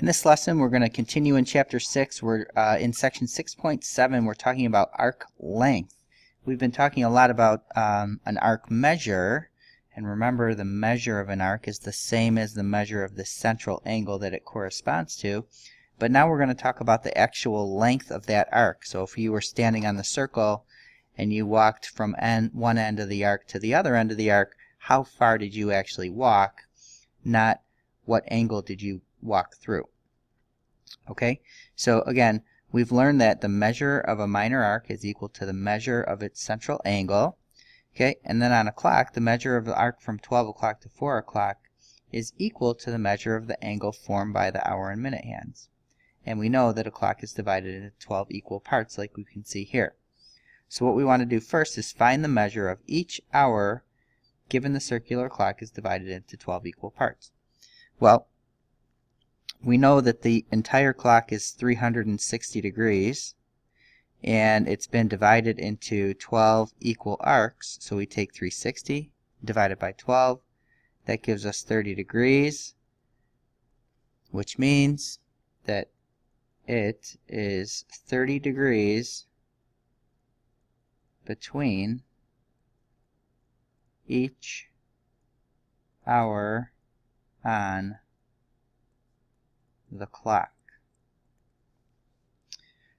In this lesson, we're going to continue in Chapter 6. We're in Section 6.7. We're talking about arc length. We've been talking a lot about an arc measure, and remember the measure of an arc is the same as the measure of the central angle that it corresponds to. But now we're going to talk about the actual length of that arc. So if you were standing on the circle and you walked from one end of the arc to the other end of the arc, how far did you actually walk, not what angle did you walk through. Okay, so again, we've learned that the measure of a minor arc is equal to the measure of its central angle. Okay, and then on a clock, the measure of the arc from 12 o'clock to 4 o'clock is equal to the measure of the angle formed by the hour and minute hands. And we know that a clock is divided into 12 equal parts like we can see here. So what we want to do first is find the measure of each hour given the circular clock is divided into 12 equal parts. Well, we know that the entire clock is 360 degrees and it's been divided into 12 equal arcs. So we take 360 divided by 12. That gives us 30 degrees, which means that it is 30 degrees between each hour on the clock.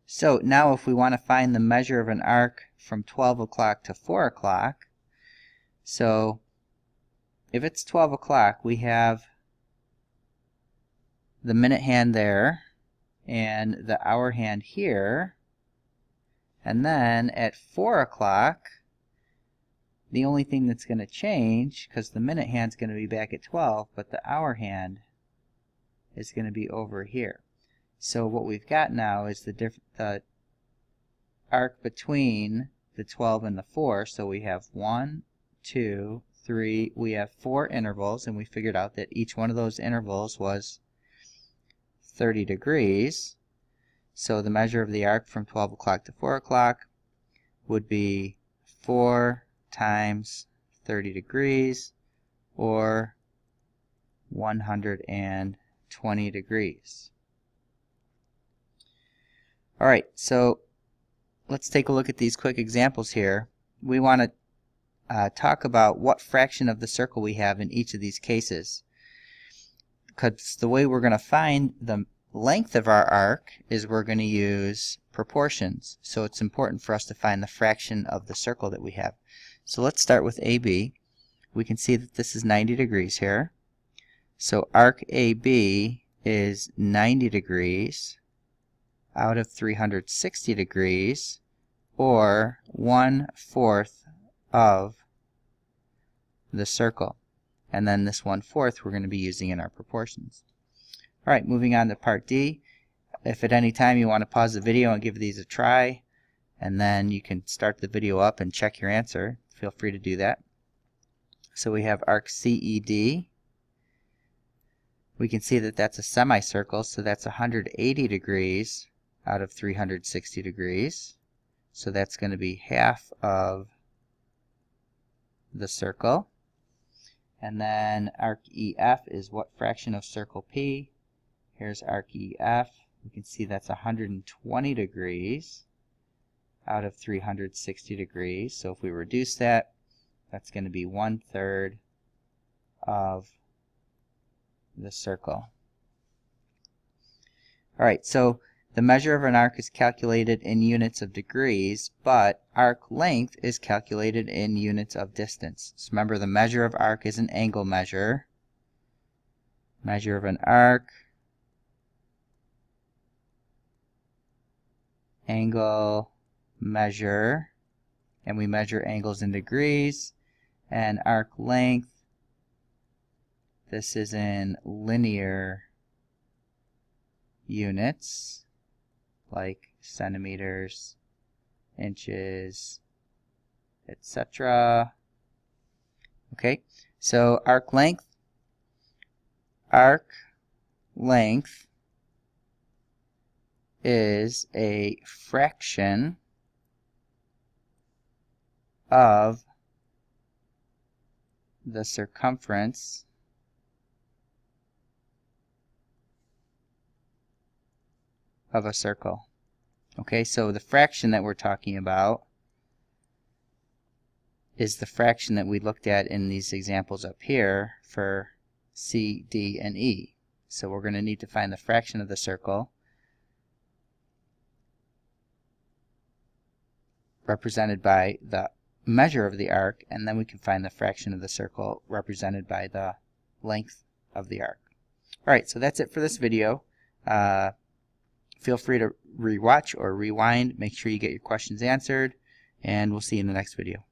So now if we want to find the measure of an arc from 12 o'clock to 4 o'clock, so if it's 12 o'clock, we have the minute hand there and the hour hand here, and then at 4 o'clock, the only thing that's going to change, because the minute hand's going to be back at 12, but the hour hand is going to be over here. So what we've got now is the arc between the 12 and the 4. So we have 1, 2, 3. We have 4 intervals, and we figured out that each one of those intervals was 30 degrees. So the measure of the arc from 12 o'clock to 4 o'clock would be 4 times 30 degrees, or 120 degrees. Alright, so let's take a look at these quick examples here. We want to talk about what fraction of the circle we have in each of these cases, because the way we're going to find the length of our arc is we're going to use proportions. So it's important for us to find the fraction of the circle that we have. So let's start with AB. We can see that this is 90 degrees here. So arc AB is 90 degrees out of 360 degrees, or 1/4 of the circle. And then this 1/4 we're going to be using in our proportions. Alright, moving on to part D. If at any time you want to pause the video and give these a try, and then you can start the video up and check your answer, feel free to do that. So we have arc CED. We can see that that's a semicircle, so that's 180 degrees out of 360 degrees. So that's going to be half of the circle. And then arc EF is what fraction of circle P? Here's arc EF. We can see that's 120 degrees out of 360 degrees. So if we reduce that, that's going to be 1/3 of the circle. Alright, so the measure of an arc is calculated in units of degrees, but arc length is calculated in units of distance. So remember, the measure of arc is an angle measure. Measure of an arc, angle measure, and we measure angles in degrees. And arc length, this is in linear units, like centimeters, inches, etc. Okay, so arc length is a fraction of the circumference of a circle. Okay, so the fraction that we're talking about is the fraction that we looked at in these examples up here for C, D, and E. So we're going to need to find the fraction of the circle represented by the measure of the arc, and then we can find the fraction of the circle represented by the length of the arc. Alright, so that's it for this video. Feel free to rewatch or rewind. Make sure you get your questions answered, and we'll see you in the next video.